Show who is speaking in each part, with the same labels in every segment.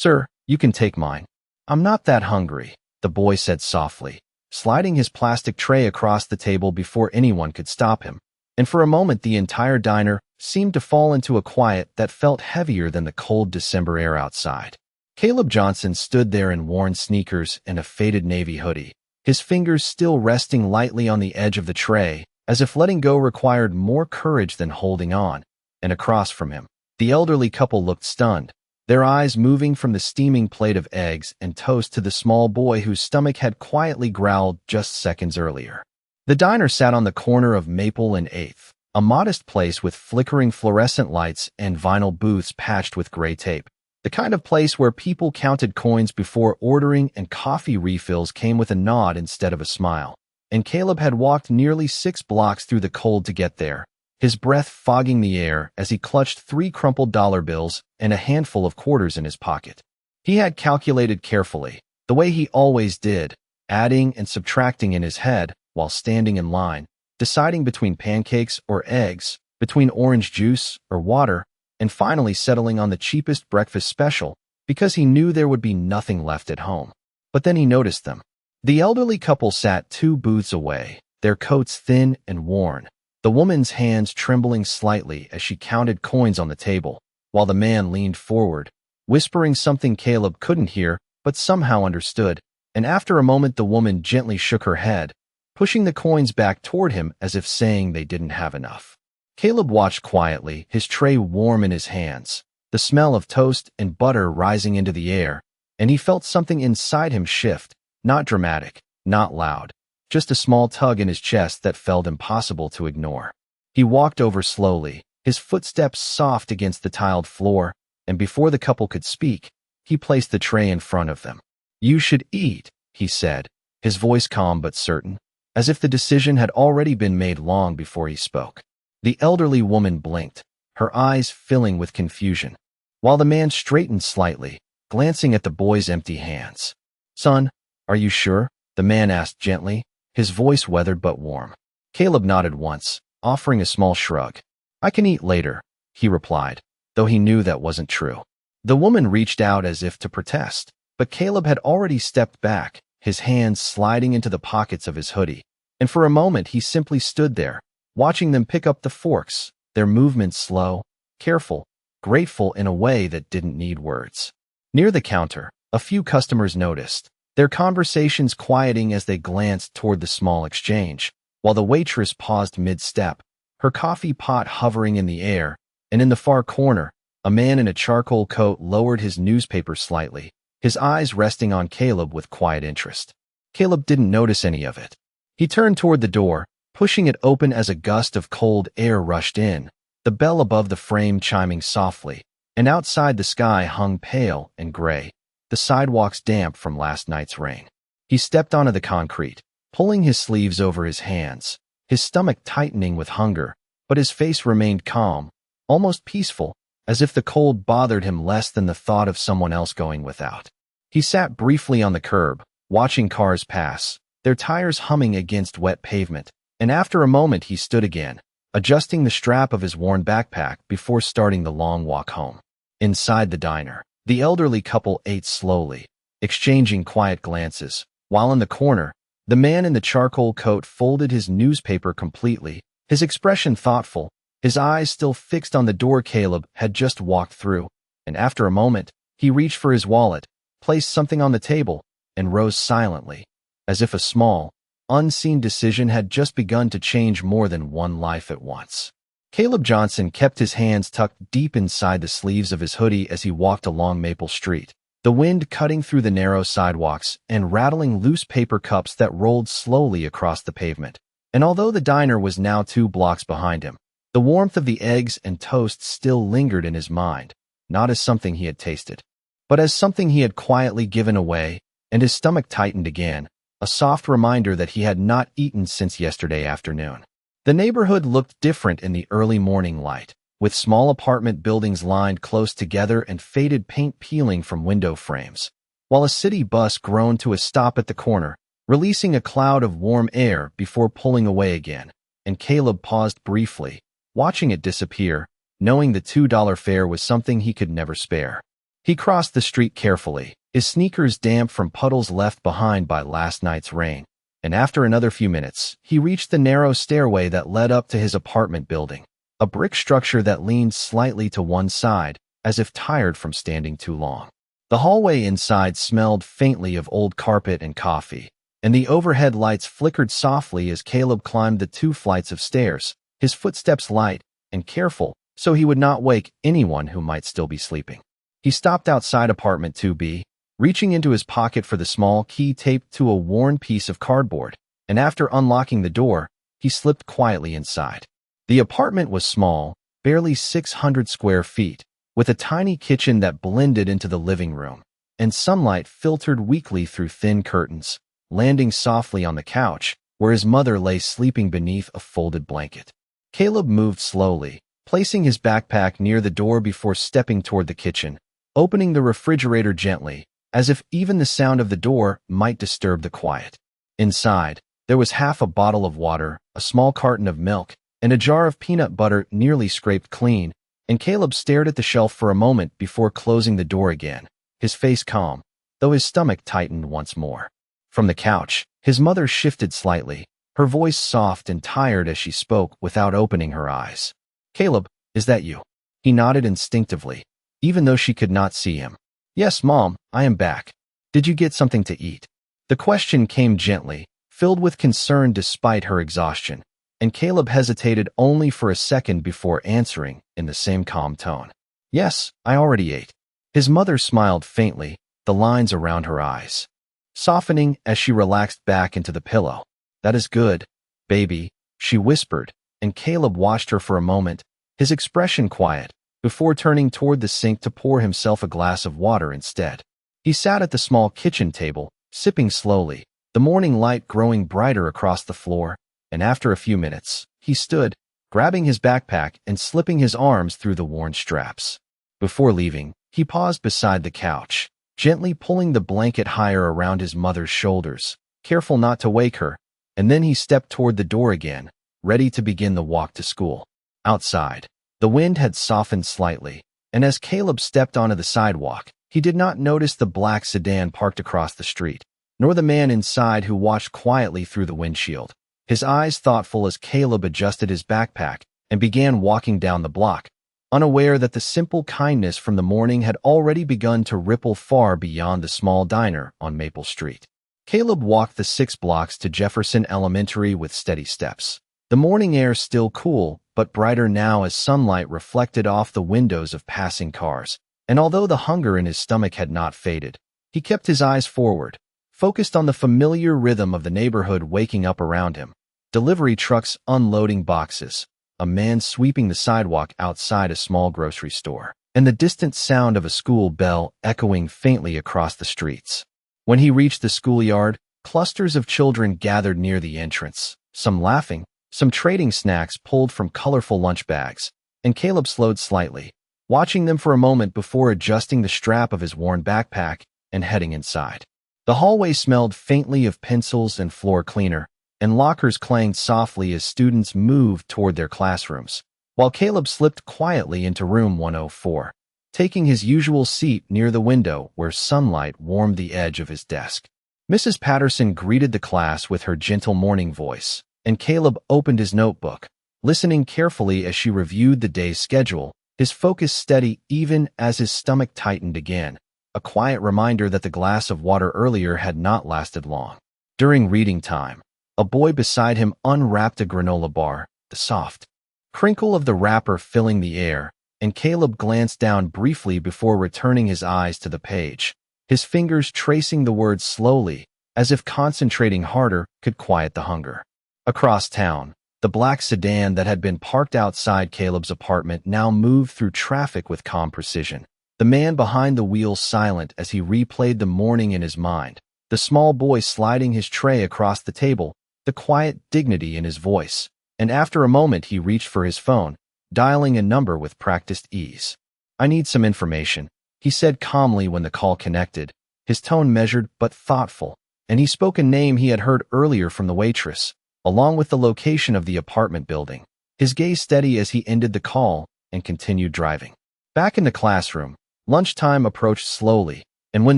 Speaker 1: "Sir, you can take mine." "I'm not that hungry," the boy said softly, sliding his plastic tray across the table before anyone could stop him. And for a moment the entire diner seemed to fall into a quiet that felt heavier than the cold December air outside. Caleb Johnson stood there in worn sneakers and a faded navy hoodie, his fingers still resting lightly on the edge of the tray, as if letting go required more courage than holding on. And across from him, the elderly couple looked stunned, their eyes moving from the steaming plate of eggs and toast to the small boy whose stomach had quietly growled just seconds earlier. The diner sat on the corner of Maple and 8th, a modest place with flickering fluorescent lights and vinyl booths patched with gray tape. The kind of place where people counted coins before ordering and coffee refills came with a nod instead of a smile. And Caleb had walked nearly 6 blocks through the cold to get there, his breath fogging the air as he clutched 3 crumpled dollar bills and a handful of quarters in his pocket. He had calculated carefully, the way he always did, adding and subtracting in his head while standing in line, deciding between pancakes or eggs, between orange juice or water, and finally settling on the cheapest breakfast special because he knew there would be nothing left at home. But then he noticed them. The elderly couple sat 2 booths away, their coats thin and worn, the woman's hands trembling slightly as she counted coins on the table, while the man leaned forward, whispering something Caleb couldn't hear but somehow understood, and after a moment the woman gently shook her head, pushing the coins back toward him as if saying they didn't have enough. Caleb watched quietly, his tray warm in his hands, the smell of toast and butter rising into the air, and he felt something inside him shift, not dramatic, not loud, just a small tug in his chest that felt impossible to ignore. He walked over slowly, his footsteps soft against the tiled floor, and before the couple could speak, he placed the tray in front of them. "You should eat," he said, his voice calm but certain, as if the decision had already been made long before he spoke. The elderly woman blinked, her eyes filling with confusion, while the man straightened slightly, glancing at the boy's empty hands. "Son, are you sure?" the man asked gently, his voice weathered but warm. Caleb nodded once, offering a small shrug. "I can eat later," he replied, though he knew that wasn't true. The woman reached out as if to protest, but Caleb had already stepped back, his hands sliding into the pockets of his hoodie, and for a moment he simply stood there, watching them pick up the forks, their movements slow, careful, grateful in a way that didn't need words. Near the counter, a few customers noticed, their conversations quieting as they glanced toward the small exchange, while the waitress paused mid-step, her coffee pot hovering in the air, and in the far corner, a man in a charcoal coat lowered his newspaper slightly, his eyes resting on Caleb with quiet interest. Caleb didn't notice any of it. He turned toward the door, pushing it open as a gust of cold air rushed in, the bell above the frame chiming softly, and outside the sky hung pale and gray, the sidewalks damp from last night's rain. He stepped onto the concrete, pulling his sleeves over his hands, his stomach tightening with hunger, but his face remained calm, almost peaceful, as if the cold bothered him less than the thought of someone else going without. He sat briefly on the curb, watching cars pass, their tires humming against wet pavement, and after a moment he stood again, adjusting the strap of his worn backpack before starting the long walk home. Inside the diner, the elderly couple ate slowly, exchanging quiet glances, while in the corner, the man in the charcoal coat folded his newspaper completely, his expression thoughtful, his eyes still fixed on the door Caleb had just walked through, and after a moment, he reached for his wallet, placed something on the table, and rose silently, as if a small, unseen decision had just begun to change more than one life at once. Caleb Johnson kept his hands tucked deep inside the sleeves of his hoodie as he walked along Maple Street, the wind cutting through the narrow sidewalks and rattling loose paper cups that rolled slowly across the pavement. And although the diner was now 2 blocks behind him, the warmth of the eggs and toast still lingered in his mind, not as something he had tasted, but as something he had quietly given away, and his stomach tightened again, a soft reminder that he had not eaten since yesterday afternoon. The neighborhood looked different in the early morning light, with small apartment buildings lined close together and faded paint peeling from window frames, while a city bus groaned to a stop at the corner, releasing a cloud of warm air before pulling away again, and Caleb paused briefly, watching it disappear, knowing the $2 fare was something he could never spare. He crossed the street carefully, his sneakers damp from puddles left behind by last night's rain, and after another few minutes, he reached the narrow stairway that led up to his apartment building, a brick structure that leaned slightly to one side, as if tired from standing too long. The hallway inside smelled faintly of old carpet and coffee, and the overhead lights flickered softly as Caleb climbed the 2 flights of stairs, his footsteps light and careful so he would not wake anyone who might still be sleeping. He stopped outside apartment 2B, reaching into his pocket for the small key taped to a worn piece of cardboard, and after unlocking the door, he slipped quietly inside. The apartment was small, barely 600 square feet, with a tiny kitchen that blended into the living room, and sunlight filtered weakly through thin curtains, landing softly on the couch, where his mother lay sleeping beneath a folded blanket. Caleb moved slowly, placing his backpack near the door before stepping toward the kitchen, opening the refrigerator gently, as if even the sound of the door might disturb the quiet. Inside, there was half a bottle of water, a small carton of milk, and a jar of peanut butter nearly scraped clean, and Caleb stared at the shelf for a moment before closing the door again, his face calm, though his stomach tightened once more. From the couch, his mother shifted slightly, her voice soft and tired as she spoke without opening her eyes. "Caleb, is that you?" He nodded instinctively, even though she could not see him. "Yes, Mom, I am back. Did you get something to eat?" The question came gently, filled with concern despite her exhaustion, and Caleb hesitated only for a second before answering in the same calm tone. "Yes, I already ate." His mother smiled faintly, the lines around her eyes softening as she relaxed back into the pillow. "That is good, baby," she whispered, and Caleb watched her for a moment, his expression quiet, before turning toward the sink to pour himself a glass of water instead. He sat at the small kitchen table, sipping slowly, the morning light growing brighter across the floor, and after a few minutes, he stood, grabbing his backpack and slipping his arms through the worn straps. Before leaving, he paused beside the couch, gently pulling the blanket higher around his mother's shoulders, careful not to wake her, and then he stepped toward the door again, ready to begin the walk to school. Outside, the wind had softened slightly, and as Caleb stepped onto the sidewalk, he did not notice the black sedan parked across the street, nor the man inside who watched quietly through the windshield, his eyes thoughtful as Caleb adjusted his backpack and began walking down the block, unaware that the simple kindness from the morning had already begun to ripple far beyond the small diner on Maple Street. Caleb walked the 6 blocks to Jefferson Elementary with steady steps, the morning air still cool, but brighter now as sunlight reflected off the windows of passing cars, and although the hunger in his stomach had not faded, he kept his eyes forward, focused on the familiar rhythm of the neighborhood waking up around him. Delivery trucks unloading boxes, a man sweeping the sidewalk outside a small grocery store, and the distant sound of a school bell echoing faintly across the streets. When he reached the schoolyard, clusters of children gathered near the entrance, some laughing, some trading snacks pulled from colorful lunch bags, and Caleb slowed slightly, watching them for a moment before adjusting the strap of his worn backpack and heading inside. The hallway smelled faintly of pencils and floor cleaner, and lockers clanged softly as students moved toward their classrooms, while Caleb slipped quietly into room 104, taking his usual seat near the window where sunlight warmed the edge of his desk. Mrs. Patterson greeted the class with her gentle morning voice, and Caleb opened his notebook, listening carefully as she reviewed the day's schedule, his focus steady even as his stomach tightened again, a quiet reminder that the glass of water earlier had not lasted long. During reading time, a boy beside him unwrapped a granola bar, the soft crinkle of the wrapper filling the air, and Caleb glanced down briefly before returning his eyes to the page, his fingers tracing the words slowly, as if concentrating harder could quiet the hunger. Across town, the black sedan that had been parked outside Caleb's apartment now moved through traffic with calm precision, the man behind the wheel silent as he replayed the morning in his mind, the small boy sliding his tray across the table, the quiet dignity in his voice, and after a moment he reached for his phone, dialing a number with practiced ease. "I need some information," he said calmly when the call connected, his tone measured but thoughtful, and he spoke a name he had heard earlier from the waitress, along with the location of the apartment building, his gaze steady as he ended the call and continued driving. Back in the classroom, Lunchtime approached slowly, and when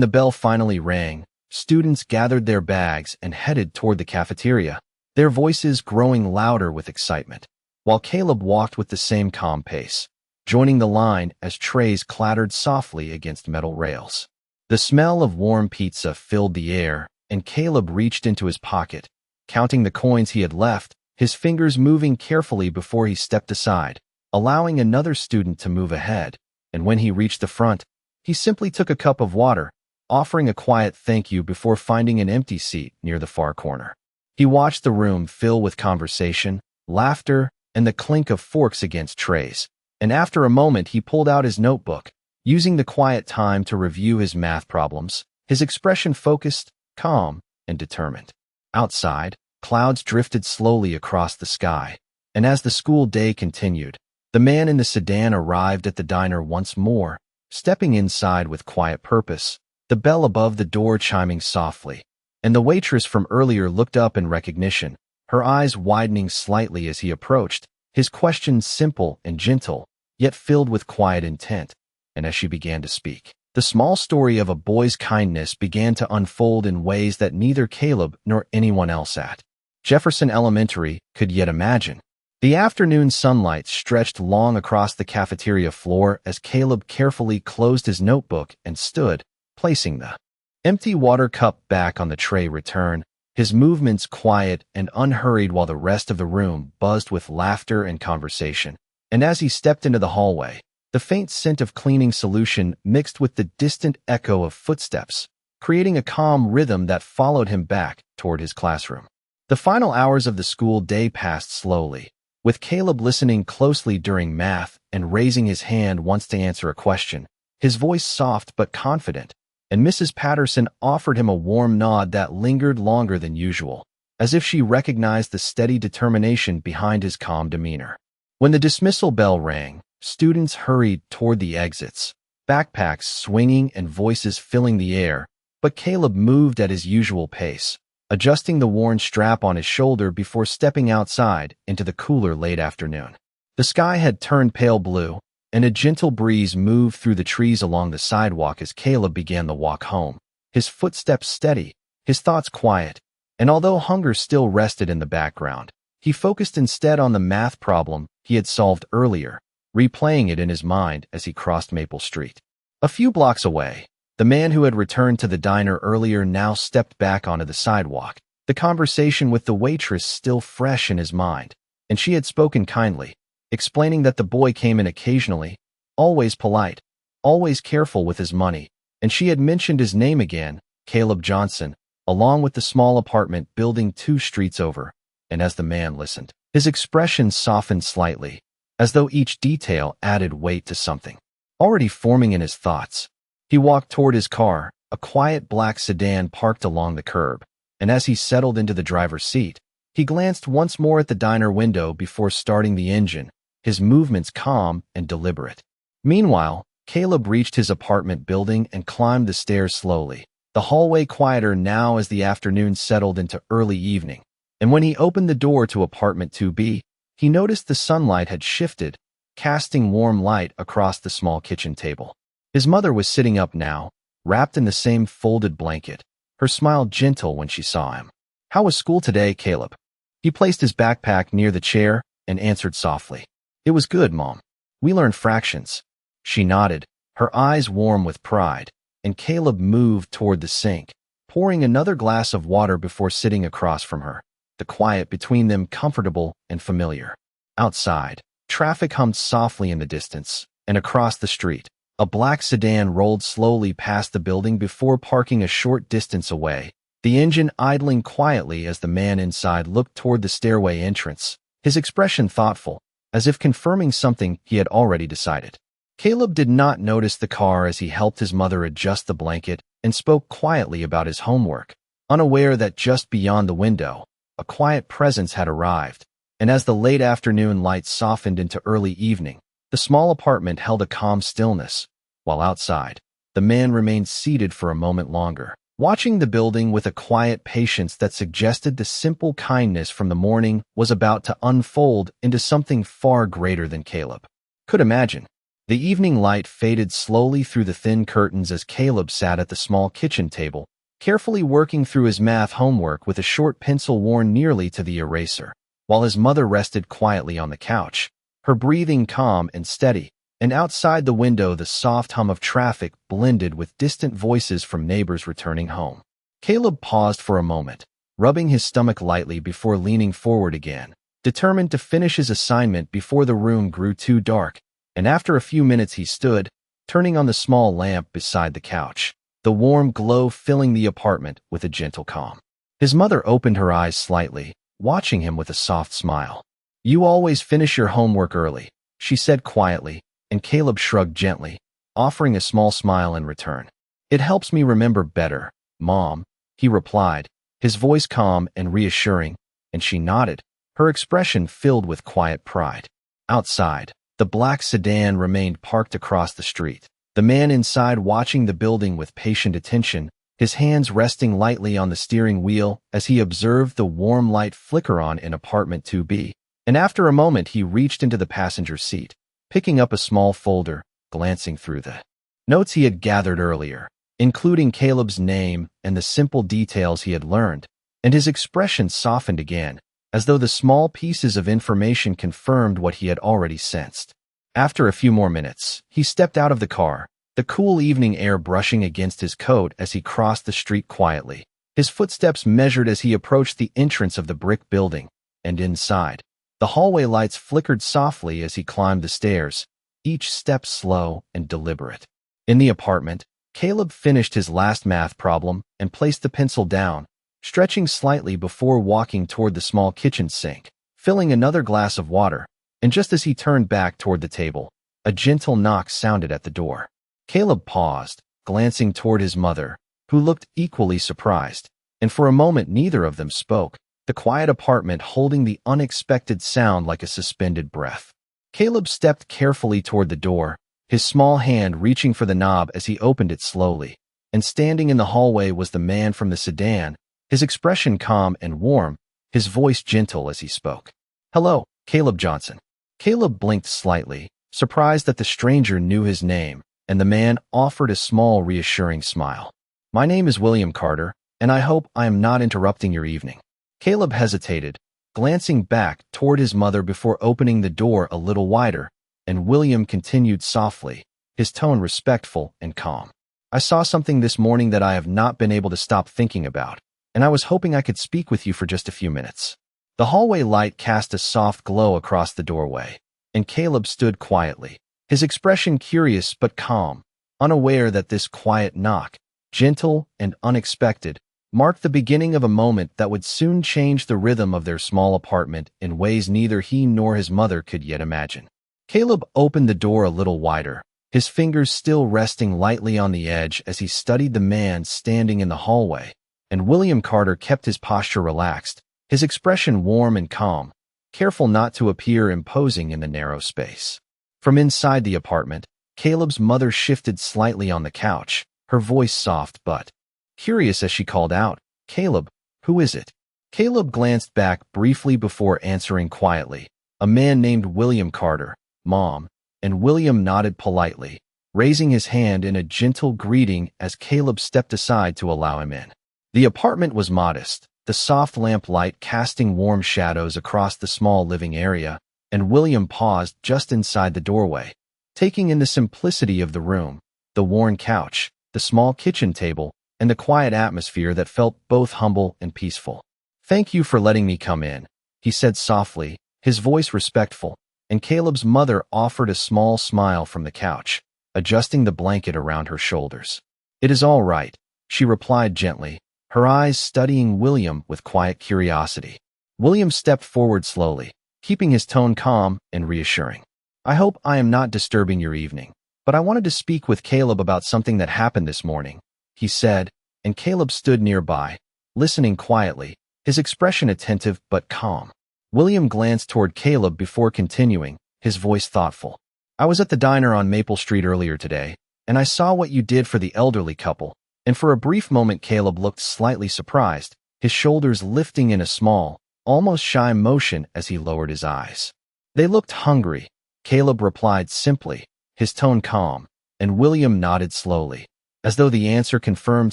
Speaker 1: the bell finally rang, students gathered their bags and headed toward the cafeteria, their voices growing louder with excitement, while Caleb walked with the same calm pace, joining the line as trays clattered softly against metal rails. The smell of warm pizza filled the air, and Caleb reached into his pocket, counting the coins he had left, his fingers moving carefully before he stepped aside, allowing another student to move ahead, and when he reached the front, he simply took a cup of water, offering a quiet thank you before finding an empty seat near the far corner. He watched the room fill with conversation, laughter, and the clink of forks against trays, and after a moment he pulled out his notebook, using the quiet time to review his math problems, his expression focused, calm, and determined. Outside, clouds drifted slowly across the sky, and as the school day continued, the man in the sedan arrived at the diner once more, stepping inside with quiet purpose, the bell above the door chiming softly, and the waitress from earlier looked up in recognition, her eyes widening slightly as he approached, his questions simple and gentle, yet filled with quiet intent. And as she began to speak, the small story of a boy's kindness began to unfold in ways that neither Caleb nor anyone else at Jefferson Elementary could yet imagine. The afternoon sunlight stretched long across the cafeteria floor as Caleb carefully closed his notebook and stood, placing the empty water cup back on the tray return, his movements quiet and unhurried while the rest of the room buzzed with laughter and conversation. And as he stepped into the hallway, the faint scent of cleaning solution mixed with the distant echo of footsteps, creating a calm rhythm that followed him back toward his classroom. The final hours of the school day passed slowly, with Caleb listening closely during math and raising his hand once to answer a question, his voice soft but confident, and Mrs. Patterson offered him a warm nod that lingered longer than usual, as if she recognized the steady determination behind his calm demeanor. When the dismissal bell rang, students hurried toward the exits, backpacks swinging and voices filling the air, but Caleb moved at his usual pace, adjusting the worn strap on his shoulder before stepping outside into the cooler late afternoon. The sky had turned pale blue, and a gentle breeze moved through the trees along the sidewalk as Caleb began the walk home, his footsteps steady, his thoughts quiet, and although hunger still rested in the background, he focused instead on the math problem he had solved earlier, replaying it in his mind as he crossed Maple Street. A few blocks away, the man who had returned to the diner earlier now stepped back onto the sidewalk, the conversation with the waitress still fresh in his mind, and she had spoken kindly, explaining that the boy came in occasionally, always polite, always careful with his money, and she had mentioned his name again, Caleb Johnson, along with the small apartment building 2 streets over, and as the man listened, his expression softened slightly, as though each detail added weight to something already forming in his thoughts. He walked toward his car, a quiet black sedan parked along the curb, and as he settled into the driver's seat, he glanced once more at the diner window before starting the engine, his movements calm and deliberate. Meanwhile, Caleb reached his apartment building and climbed the stairs slowly, the hallway quieter now as the afternoon settled into early evening, and when he opened the door to apartment 2B, he noticed the sunlight had shifted, casting warm light across the small kitchen table. His mother was sitting up now, wrapped in the same folded blanket, her smile gentle when she saw him. "How was school today, Caleb?" He placed his backpack near the chair and answered softly. "It was good, Mom. We learned fractions." She nodded, her eyes warm with pride, and Caleb moved toward the sink, pouring another glass of water before sitting across from her, the quiet between them comfortable and familiar. Outside, traffic hummed softly in the distance, and across the street, a black sedan rolled slowly past the building before parking a short distance away, the engine idling quietly as the man inside looked toward the stairway entrance, his expression thoughtful, as if confirming something he had already decided. Caleb did not notice the car as he helped his mother adjust the blanket and spoke quietly about his homework, unaware that just beyond the window, a quiet presence had arrived, and as the late afternoon light softened into early evening, the small apartment held a calm stillness, while outside, the man remained seated for a moment longer, watching the building with a quiet patience that suggested the simple kindness from the morning was about to unfold into something far greater than Caleb could imagine. The evening light faded slowly through the thin curtains as Caleb sat at the small kitchen table, carefully working through his math homework with a short pencil worn nearly to the eraser, while his mother rested quietly on the couch, her breathing calm and steady, and outside the window the soft hum of traffic blended with distant voices from neighbors returning home. Caleb paused for a moment, rubbing his stomach lightly before leaning forward again, determined to finish his assignment before the room grew too dark, and after a few minutes he stood, turning on the small lamp beside the couch, the warm glow filling the apartment with a gentle calm. His mother opened her eyes slightly, watching him with a soft smile. "You always finish your homework early," she said quietly, and Caleb shrugged gently, offering a small smile in return. "It helps me remember better, Mom," he replied, his voice calm and reassuring, and she nodded, her expression filled with quiet pride. Outside, the black sedan remained parked across the street, the man inside watching the building with patient attention, his hands resting lightly on the steering wheel as he observed the warm light flicker on in apartment 2B, and after a moment he reached into the passenger seat, picking up a small folder, glancing through the notes he had gathered earlier, including Caleb's name and the simple details he had learned, and his expression softened again, as though the small pieces of information confirmed what he had already sensed. After a few more minutes, he stepped out of the car, the cool evening air brushing against his coat as he crossed the street quietly, his footsteps measured as he approached the entrance of the brick building, and inside, the hallway lights flickered softly as he climbed the stairs, each step slow and deliberate. In the apartment, Caleb finished his last math problem and placed the pencil down, stretching slightly before walking toward the small kitchen sink, filling another glass of water, and just as he turned back toward the table, a gentle knock sounded at the door. Caleb paused, glancing toward his mother, who looked equally surprised, and for a moment neither of them spoke, the quiet apartment holding the unexpected sound like a suspended breath. Caleb stepped carefully toward the door, his small hand reaching for the knob as he opened it slowly, and standing in the hallway was the man from the sedan, his expression calm and warm, his voice gentle as he spoke. "Hello, Caleb Johnson." Caleb blinked slightly, surprised that the stranger knew his name, and the man offered a small, reassuring smile. "My name is William Carter, and I hope I am not interrupting your evening." Caleb hesitated, glancing back toward his mother before opening the door a little wider, and William continued softly, his tone respectful and calm. "I saw something this morning that I have not been able to stop thinking about, and I was hoping I could speak with you for just a few minutes." The hallway light cast a soft glow across the doorway, and Caleb stood quietly, his expression curious but calm, unaware that this quiet knock, gentle and unexpected, marked the beginning of a moment that would soon change the rhythm of their small apartment in ways neither he nor his mother could yet imagine. Caleb opened the door a little wider, his fingers still resting lightly on the edge as he studied the man standing in the hallway, and William Carter kept his posture relaxed, his expression warm and calm, careful not to appear imposing in the narrow space. From inside the apartment, Caleb's mother shifted slightly on the couch, her voice soft but curious as she called out, "Caleb, who is it?" Caleb glanced back briefly before answering quietly, "A man named William Carter, Mom," and William nodded politely, raising his hand in a gentle greeting as Caleb stepped aside to allow him in. The apartment was modest, the soft lamp light casting warm shadows across the small living area, and William paused just inside the doorway, taking in the simplicity of the room, the worn couch, the small kitchen table, and the quiet atmosphere that felt both humble and peaceful. "Thank you for letting me come in," he said softly, his voice respectful, and Caleb's mother offered a small smile from the couch, adjusting the blanket around her shoulders. "It is all right," she replied gently, her eyes studying William with quiet curiosity. William stepped forward slowly, keeping his tone calm and reassuring. "I hope I am not disturbing your evening, but I wanted to speak with Caleb about something that happened this morning," he said, and Caleb stood nearby, listening quietly, his expression attentive but calm. William glanced toward Caleb before continuing, his voice thoughtful. "I was at the diner on Maple Street earlier today, and I saw what you did for the elderly couple," and for a brief moment Caleb looked slightly surprised, his shoulders lifting in a small, almost shy motion as he lowered his eyes. "They looked hungry," Caleb replied simply, his tone calm, and William nodded slowly, as though the answer confirmed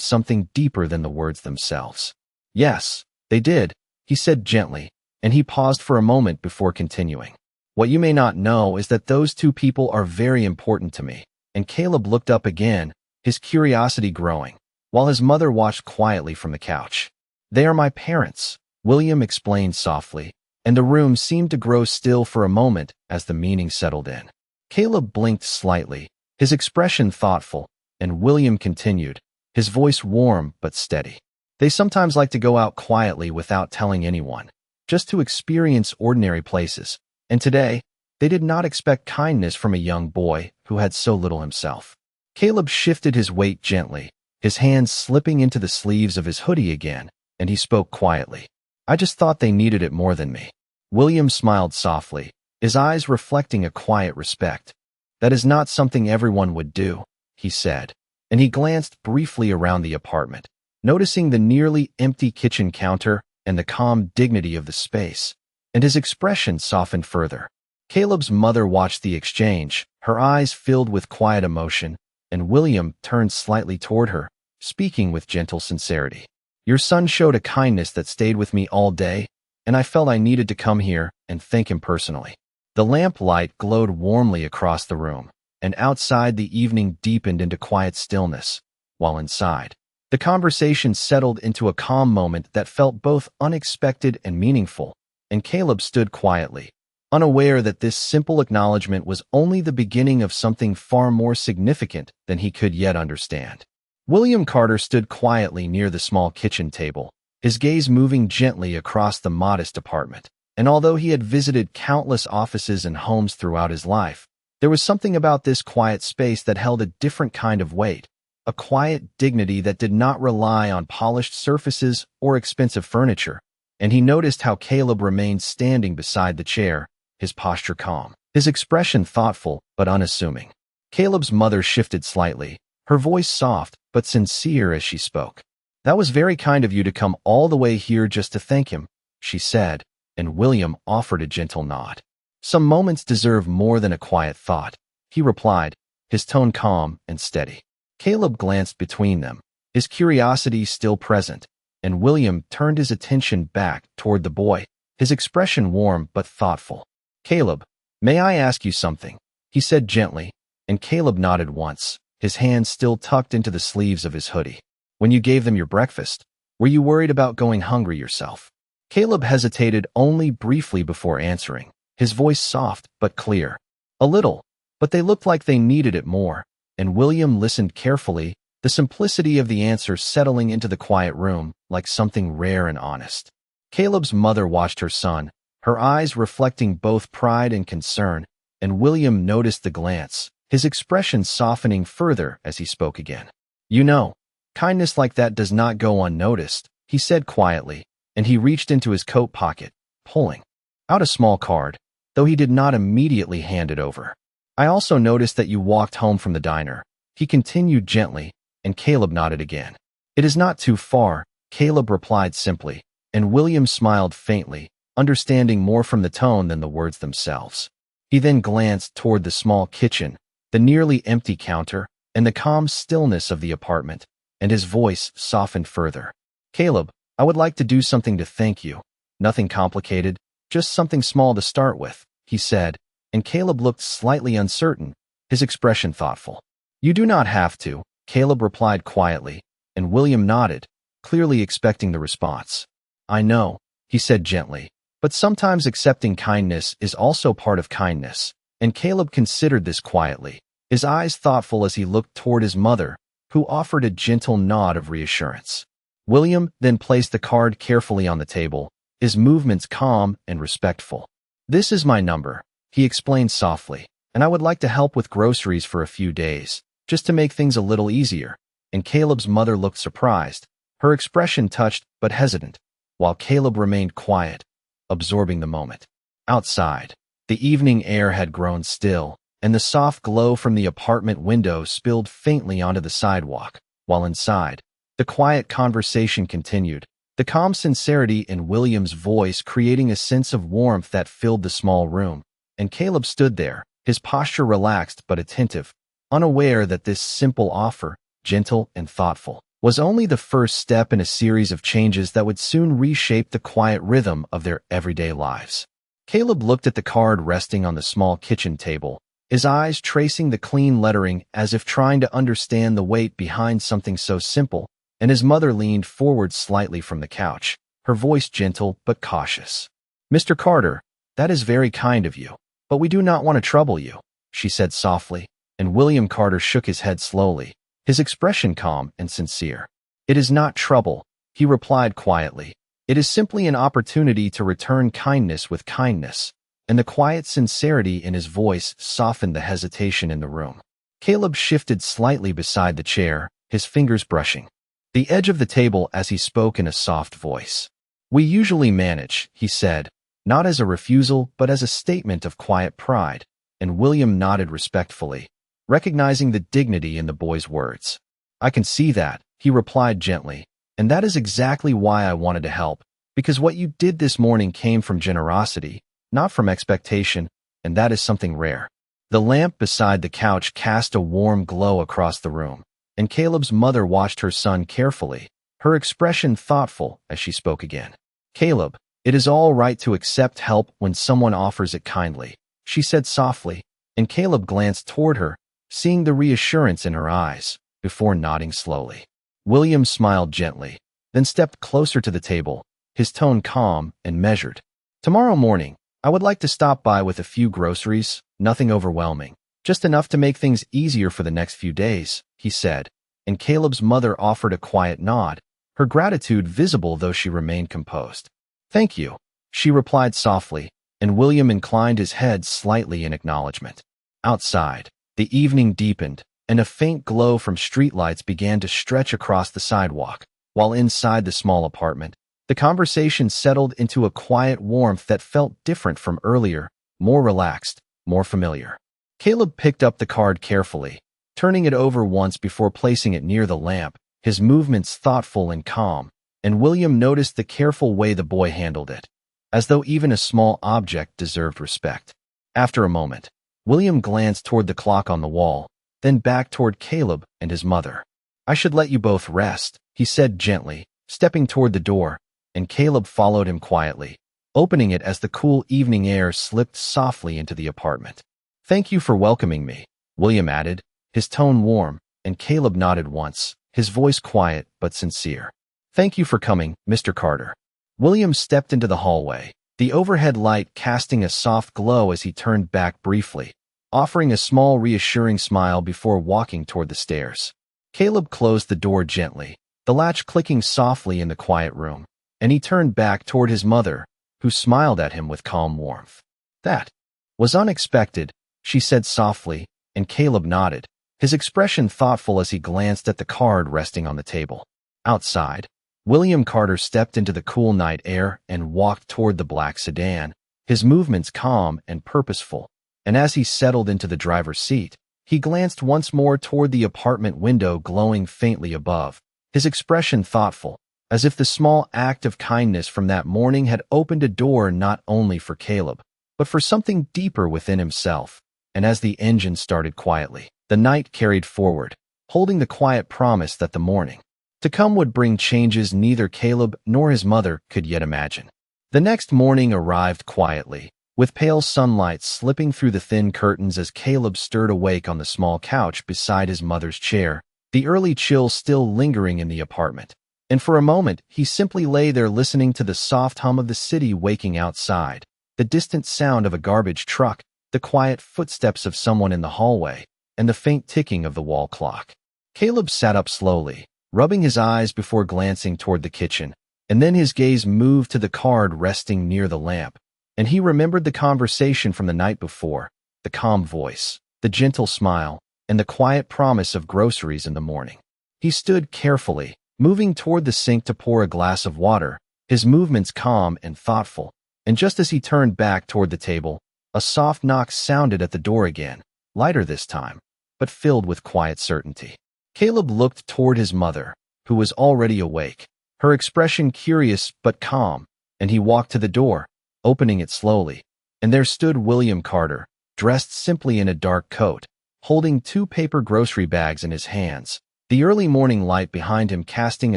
Speaker 1: something deeper than the words themselves. Yes, they did, he said gently, and he paused for a moment before continuing. What you may not know is that those two people are very important to me. And Caleb looked up again, his curiosity growing, while his mother watched quietly from the couch. They are my parents, William explained softly, and the room seemed to grow still for a moment as the meaning settled in. Caleb blinked slightly, his expression thoughtful, and William continued, his voice warm but steady. They sometimes like to go out quietly without telling anyone, just to experience ordinary places, and today, they did not expect kindness from a young boy who had so little himself. Caleb shifted his weight gently, his hands slipping into the sleeves of his hoodie again, and he spoke quietly. I just thought they needed it more than me. William smiled softly, his eyes reflecting a quiet respect. That is not something everyone would do, he said, and he glanced briefly around the apartment, noticing the nearly empty kitchen counter and the calm dignity of the space, and his expression softened further. Caleb's mother watched the exchange, her eyes filled with quiet emotion, and William turned slightly toward her, speaking with gentle sincerity. Your son showed a kindness that stayed with me all day, and I felt I needed to come here and thank him personally. The lamp light glowed warmly across the room, and outside the evening deepened into quiet stillness, while inside, the conversation settled into a calm moment that felt both unexpected and meaningful, and Caleb stood quietly, unaware that this simple acknowledgement was only the beginning of something far more significant than he could yet understand. William Carter stood quietly near the small kitchen table, his gaze moving gently across the modest apartment. And although he had visited countless offices and homes throughout his life, there was something about this quiet space that held a different kind of weight, a quiet dignity that did not rely on polished surfaces or expensive furniture. And he noticed how Caleb remained standing beside the chair, his posture calm, his expression thoughtful but unassuming. Caleb's mother shifted slightly, her voice soft but sincere as she spoke. That was very kind of you to come all the way here just to thank him, she said, and William offered a gentle nod. Some moments deserve more than a quiet thought, he replied, his tone calm and steady. Caleb glanced between them, his curiosity still present, and William turned his attention back toward the boy, his expression warm but thoughtful. Caleb, may I ask you something? He said gently, and Caleb nodded once, his hands still tucked into the sleeves of his hoodie. When you gave them your breakfast, were you worried about going hungry yourself? Caleb hesitated only briefly before answering, his voice soft but clear. A little, but they looked like they needed it more, and William listened carefully, the simplicity of the answer settling into the quiet room like something rare and honest. Caleb's mother watched her son, her eyes reflecting both pride and concern, and William noticed the glance, his expression softening further as he spoke again. You know, kindness like that does not go unnoticed, he said quietly, and he reached into his coat pocket, pulling out a small card, though he did not immediately hand it over. I also noticed that you walked home from the diner, he continued gently, and Caleb nodded again. It is not too far, Caleb replied simply, and William smiled faintly, understanding more from the tone than the words themselves. He then glanced toward the small kitchen, the nearly empty counter, and the calm stillness of the apartment, and his voice softened further. Caleb, I would like to do something to thank you. Nothing complicated, just something small to start with, he said, and Caleb looked slightly uncertain, his expression thoughtful. You do not have to, Caleb replied quietly, and William nodded, clearly expecting the response. I know, he said gently, but sometimes accepting kindness is also part of kindness, and Caleb considered this quietly, his eyes thoughtful as he looked toward his mother, who offered a gentle nod of reassurance. William then placed the card carefully on the table, his movements calm and respectful. This is my number, he explained softly, and I would like to help with groceries for a few days, just to make things a little easier. And Caleb's mother looked surprised, her expression touched but hesitant, while Caleb remained quiet, absorbing the moment. Outside, the evening air had grown still, and the soft glow from the apartment window spilled faintly onto the sidewalk, while inside, the quiet conversation continued, the calm sincerity in William's voice creating a sense of warmth that filled the small room, and Caleb stood there, his posture relaxed but attentive, unaware that this simple offer, gentle and thoughtful, was only the first step in a series of changes that would soon reshape the quiet rhythm of their everyday lives. Caleb looked at the card resting on the small kitchen table, his eyes tracing the clean lettering as if trying to understand the weight behind something so simple, and his mother leaned forward slightly from the couch, her voice gentle but cautious. "Mr. Carter, that is very kind of you, but we do not want to trouble you," she said softly, and William Carter shook his head slowly, his expression calm and sincere. "It is not trouble," he replied quietly. "It is simply an opportunity to return kindness with kindness," and the quiet sincerity in his voice softened the hesitation in the room. Caleb shifted slightly beside the chair, his fingers brushing the edge of the table as he spoke in a soft voice. "We usually manage," he said, not as a refusal but as a statement of quiet pride, and William nodded respectfully, recognizing the dignity in the boy's words. "I can see that," he replied gently, "and that is exactly why I wanted to help, because what you did this morning came from generosity, not from expectation, and that is something rare." The lamp beside the couch cast a warm glow across the room, and Caleb's mother watched her son carefully, her expression thoughtful as she spoke again. "Caleb, it is all right to accept help when someone offers it kindly," she said softly, and Caleb glanced toward her, seeing the reassurance in her eyes, before nodding slowly. William smiled gently, then stepped closer to the table, his tone calm and measured. "Tomorrow morning, I would like to stop by with a few groceries, nothing overwhelming, just enough to make things easier for the next few days," he said, and Caleb's mother offered a quiet nod, her gratitude visible though she remained composed. "Thank you," she replied softly, and William inclined his head slightly in acknowledgement. Outside, the evening deepened, and a faint glow from streetlights began to stretch across the sidewalk, while inside the small apartment, the conversation settled into a quiet warmth that felt different from earlier, more relaxed, more familiar. Caleb picked up the card carefully, turning it over once before placing it near the lamp, his movements thoughtful and calm, and William noticed the careful way the boy handled it, as though even a small object deserved respect. After a moment, William glanced toward the clock on the wall, then back toward Caleb and his mother. "I should let you both rest," he said gently, stepping toward the door, and Caleb followed him quietly, opening it as the cool evening air slipped softly into the apartment. "Thank you for welcoming me," William added, his tone warm, and Caleb nodded once, his voice quiet but sincere. "Thank you for coming, Mr. Carter." William stepped into the hallway, the overhead light casting a soft glow as he turned back briefly, offering a small reassuring smile before walking toward the stairs. Caleb closed the door gently, the latch clicking softly in the quiet room, and he turned back toward his mother, who smiled at him with calm warmth. "That was unexpected," she said softly, and Caleb nodded, his expression thoughtful as he glanced at the card resting on the table. Outside, William Carter stepped into the cool night air and walked toward the black sedan, his movements calm and purposeful, and as he settled into the driver's seat, he glanced once more toward the apartment window glowing faintly above, his expression thoughtful, as if the small act of kindness from that morning had opened a door not only for Caleb, but for something deeper within himself. And as the engine started quietly, the night carried forward, holding the quiet promise that the morning to come would bring changes neither Caleb nor his mother could yet imagine. The next morning arrived quietly, with pale sunlight slipping through the thin curtains as Caleb stirred awake on the small couch beside his mother's chair, the early chill still lingering in the apartment. And for a moment, he simply lay there listening to the soft hum of the city waking outside, the distant sound of a garbage truck, the quiet footsteps of someone in the hallway, and the faint ticking of the wall clock. Caleb sat up slowly, rubbing his eyes before glancing toward the kitchen, and then his gaze moved to the card resting near the lamp, and he remembered the conversation from the night before, the calm voice, the gentle smile, and the quiet promise of groceries in the morning. He stood carefully, moving toward the sink to pour a glass of water, his movements calm and thoughtful, and just as he turned back toward the table, a soft knock sounded at the door again, lighter this time, but filled with quiet certainty. Caleb looked toward his mother, who was already awake, her expression curious but calm, and he walked to the door, opening it slowly, and there stood William Carter, dressed simply in a dark coat, holding two paper grocery bags in his hands, the early morning light behind him casting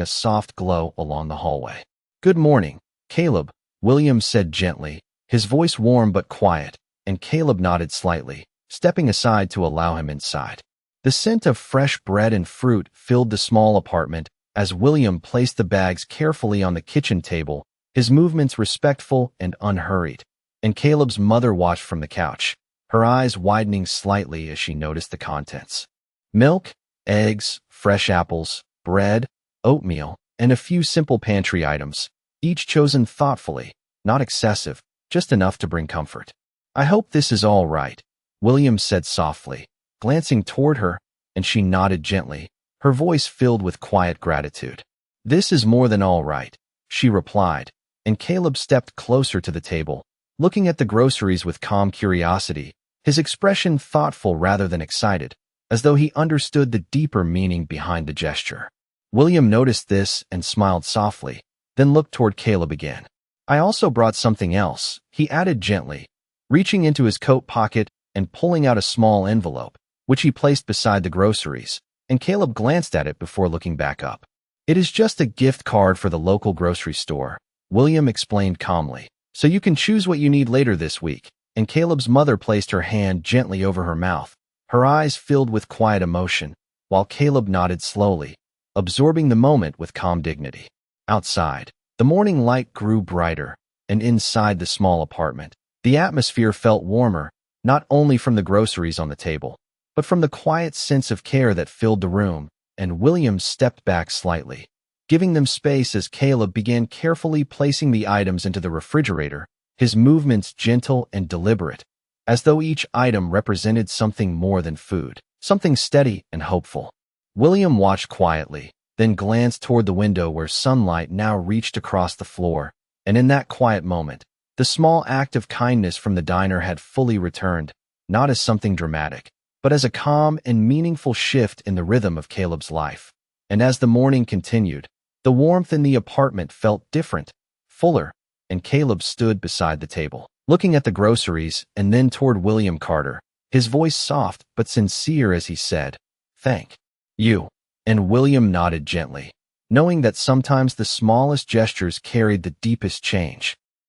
Speaker 1: a soft glow along the hallway. "Good morning, Caleb," William said gently, his voice warm but quiet, and Caleb nodded slightly, stepping aside to allow him inside. The scent of fresh bread and fruit filled the small apartment as William placed the bags carefully on the kitchen table, his movements respectful and unhurried. And Caleb's mother watched from the couch, her eyes widening slightly as she noticed the contents. Milk, eggs, fresh apples, bread, oatmeal, and a few simple pantry items, each chosen thoughtfully, not excessive, just enough to bring comfort. "I hope this is all right," William said softly, glancing toward her, and she nodded gently, her voice filled with quiet gratitude. "This is more than all right," she replied, and Caleb stepped closer to the table, looking at the groceries with calm curiosity, his expression thoughtful rather than excited, as though he understood the deeper meaning behind the gesture. William noticed this and smiled softly, then looked toward Caleb again. "I also brought something else," he added gently, reaching into his coat pocket and pulling out a small envelope, which he placed beside the groceries, and Caleb glanced at it before looking back up. "It is just a gift card for the local grocery store," William explained calmly, "so you can choose what you need later this week," and Caleb's mother placed her hand gently over her mouth, her eyes filled with quiet emotion, while Caleb nodded slowly, absorbing the moment with calm dignity. Outside, the morning light grew brighter, and inside the small apartment, the atmosphere felt warmer, not only from the groceries on the table, but from the quiet sense of care that filled the room, and William stepped back slightly, giving them space as Caleb began carefully placing the items into the refrigerator, his movements gentle and deliberate, as though each item represented something more than food, something steady and hopeful. William watched quietly, then glanced toward the window where sunlight now reached across the floor, and in that quiet moment, the small act of kindness from the diner had fully returned, not as something dramatic, but as a calm and meaningful shift in the rhythm of Caleb's life. And as the morning continued, the warmth in the apartment felt different, fuller, and Caleb stood beside the table, looking at the groceries and then toward William Carter, his voice soft but sincere as he said, "Thank you." And William nodded gently, knowing that sometimes the smallest gestures carried the deepest change.